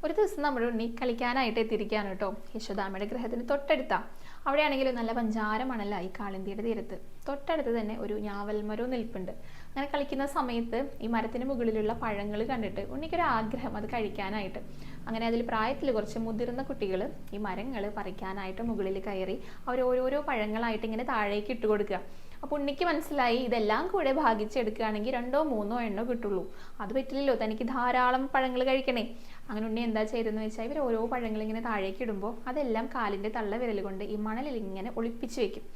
ഒരു ദിവസം നമ്മുടെ ഉണ്ണി കളിക്കാനായിട്ട് എത്തിയിരിക്കുകയാണ് കേട്ടോ. യശോദാമ്മയുടെ ഗൃഹത്തിന് തൊട്ടടുത്താ. അവിടെയാണെങ്കിൽ നല്ല പഞ്ചാര മണലായി കാളിന്തിയുടെ തീരത്ത്. തൊട്ടടുത്ത് തന്നെ ഒരു ഞാവൽ മരവും നിൽപ്പുണ്ട്. അങ്ങനെ കളിക്കുന്ന സമയത്ത് ഈ മരത്തിന് മുകളിലുള്ള പഴങ്ങൾ കണ്ടിട്ട് ഉണ്ണിക്കൊരു ആഗ്രഹം അത് കഴിക്കാനായിട്ട്. അങ്ങനെ അതിൽ പ്രായത്തിൽ കുറച്ച് മുതിർന്ന കുട്ടികൾ ഈ മരങ്ങൾ പറിക്കാനായിട്ട് മുകളിൽ കയറി അവർ ഓരോരോ പഴങ്ങളായിട്ട് ഇങ്ങനെ താഴേക്ക് ഇട്ട് കൊടുക്കുക. അപ്പോൾ ഉണ്ണിക്ക് മനസ്സിലായി ഇതെല്ലാം കൂടെ ഭാഗിച്ചെടുക്കുകയാണെങ്കിൽ 2 3 എണ്ണോ കിട്ടുള്ളൂ. അത് പറ്റില്ലല്ലോ, തനിക്ക് ധാരാളം പഴങ്ങൾ കഴിക്കണേ. അങ്ങനെ ഉണ്ണി എന്താ ചെയ്തതെന്ന് വെച്ചാൽ ഇവർ ഓരോ പഴങ്ങൾ ഇങ്ങനെ താഴേക്ക് ഇടുമ്പോൾ അതെല്ലാം കാലിൻ്റെ തള്ളവിരൽ കൊണ്ട് ഈ മണലിൽ ഇങ്ങനെ ഒളിപ്പിച്ച് വെക്കും.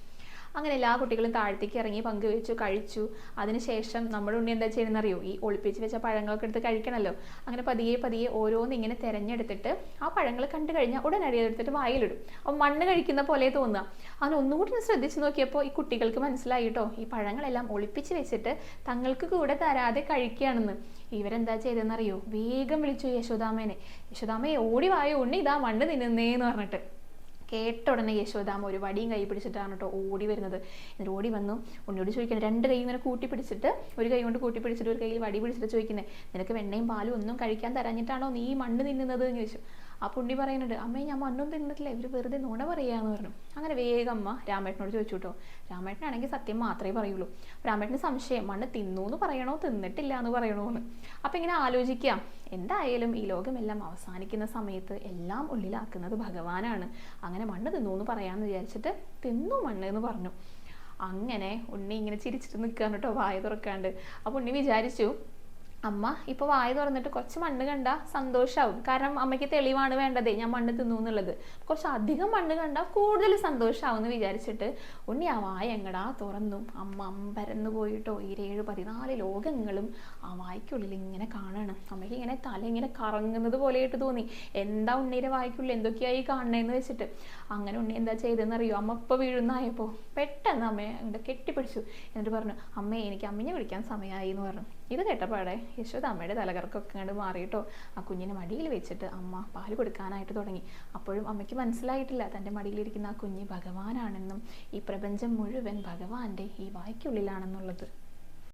അങ്ങനെ എല്ലാ കുട്ടികളും താഴത്തേക്ക് ഇറങ്ങി പങ്കുവെച്ചു, കഴിച്ചു. അതിനുശേഷം നമ്മുടെ ഉണ്ണി എന്താ ചെയ്യുന്നറിയോ, ഈ ഒളിപ്പിച്ച് വെച്ച പഴങ്ങളൊക്കെ എടുത്ത് കഴിക്കണമല്ലോ. അങ്ങനെ പതിയെ പതിയെ ഓരോന്ന് ഇങ്ങനെ തിരഞ്ഞെടുത്തിട്ട് ആ പഴങ്ങൾ കണ്ടു കഴിഞ്ഞാൽ ഉടനടി എടുത്തിട്ട് വായിലിടും. അപ്പം മണ്ണ് കഴിക്കുന്ന പോലെ തോന്നുക. അങ്ങനെ ഒന്നുകൂടി ശ്രദ്ധിച്ച് നോക്കിയപ്പോൾ ഈ കുട്ടികൾക്ക് മനസ്സിലായി കേട്ടോ, ഈ പഴങ്ങളെല്ലാം ഒളിപ്പിച്ച് വെച്ചിട്ട് തങ്ങൾക്ക് കൂടെ തരാതെ കഴിക്കുകയാണെന്ന്. ഇവരെന്താ ചെയ്തെന്നറിയോ, വേഗം വിളിച്ചു യശോദാമ്മേനെ. യശോദാമ്മയെ ഓടി വായോ, ഉണ്ണി ഇതാ മണ്ണ് തിന്നുന്നേന്ന് പറഞ്ഞിട്ട്. കേട്ട ഉടനെ യശോദാമ്മ ഒരു വടിയും കൈ പിടിച്ചിട്ടാണ് കേട്ടോ ഓടി വരുന്നത്. എന്നിട്ട് ഓടി വന്നു ഉണ്ണിയോട് ചോദിക്കുന്നത്, 2 കൈ ഇങ്ങനെ കൂട്ടി പിടിച്ചിട്ട്, ഒരു കൈ കൊണ്ട് കൂട്ടി പിടിച്ചിട്ട് ഒരു കയ്യിൽ വടി പിടിച്ചിട്ട് ചോദിക്കുന്നത്, നിനക്ക് വെണ്ണയും പാലും ഒന്നും കഴിക്കാൻ തരാഞ്ഞിട്ടാണോ നീ മണ്ണ് തിന്നുന്നത് എന്ന് ചോദിച്ചു. അപ്പോൾ ഉണ്ണി പറയുന്നുണ്ട്, അമ്മേ ഞാൻ മണ്ണൊന്നും തിന്നിട്ടില്ല, ഇവർ വെറുതെ നുണ പറയാന്ന് പറഞ്ഞു. അങ്ങനെ വേഗം അമ്മ രാമേട്ടനോട് ചോദിച്ചു കേട്ടോ. രാമേട്ടനാണെങ്കിൽ സത്യം മാത്രമേ പറയുള്ളൂ. രാമേട്ടന് സംശയം, മണ്ണ് തിന്നു എന്ന് പറയണോ തിന്നിട്ടില്ല എന്ന് പറയണോ എന്ന്. അപ്പം ഇങ്ങനെ ആലോചിക്കാം, എന്തായാലും ഈ ലോകമെല്ലാം അവസാനിക്കുന്ന സമയത്ത് എല്ലാം ഉള്ളിലാക്കുന്നത് ഭഗവാനാണ്. അങ്ങനെ മണ്ണ് തിന്നു എന്ന് പറയാമെന്ന് വിചാരിച്ചിട്ട് തിന്നു മണ്ണ് എന്ന് പറഞ്ഞു. അങ്ങനെ ഉണ്ണി ഇങ്ങനെ ചിരിച്ചിട്ട് നിൽക്കുകയാണ് കേട്ടോ, വായ തുറക്കാണ്ട്. അപ്പോൾ ഉണ്ണി വിചാരിച്ചു, അമ്മ ഇപ്പോൾ വായ തുറന്നിട്ട് കുറച്ച് മണ്ണ് കണ്ടാൽ സന്തോഷമാവും. കാരണം അമ്മയ്ക്ക് തെളിവാണ് വേണ്ടതേ ഞാൻ മണ്ണ് തിന്നു എന്നുള്ളത്. കുറച്ച് അധികം മണ്ണ് കണ്ടാൽ കൂടുതൽ സന്തോഷമാവും എന്ന് വിചാരിച്ചിട്ട് ഉണ്ണി ആ വായ എങ്ങടാ തുറന്നു. അമ്മ അമ്പരന്ന് പോയിട്ടോ. ഈ 7 14 ലോകങ്ങളും ആ വായ്ക്കുള്ളിൽ ഇങ്ങനെ കാണണം. അമ്മയ്ക്ക് ഇങ്ങനെ തല ഇങ്ങനെ കറങ്ങുന്നത് പോലെയായിട്ട് തോന്നി. എന്താ ഉണ്ണിയുടെ വായ്ക്കുള്ളിൽ എന്തൊക്കെയായി കാണണേന്ന് വെച്ചിട്ട്. അങ്ങനെ ഉണ്ണി എന്താ ചെയ്തതെന്നറിയോ, അമ്മ ഇപ്പോൾ വീഴുന്നായപ്പോൾ പെട്ടെന്ന് അമ്മയെ എന്താ കെട്ടിപ്പിടിച്ചു. എന്നിട്ട് പറഞ്ഞു, അമ്മേ എനിക്ക് അമ്മിഞ്ഞെ വിളിക്കാൻ സമയമായി എന്ന് പറഞ്ഞു. ഇത് കേട്ടപ്പാടെ യശോദാമ്മയുടെ തലകറക്കൊക്കെ കണ്ട് മാറിയിട്ടോ. ആ കുഞ്ഞിനെ മടിയിൽ വെച്ചിട്ട് അമ്മ പാല് കൊടുക്കാനായിട്ട് തുടങ്ങി. അപ്പോഴും അമ്മയ്ക്ക് മനസ്സിലായിട്ടില്ല തൻ്റെ മടിയിലിരിക്കുന്ന ആ കുഞ്ഞ് ഭഗവാനാണെന്നും ഈ പ്രപഞ്ചം മുഴുവൻ ഭഗവാന്റെ ഈ വായ്ക്കുള്ളിലാണെന്നുള്ളത്.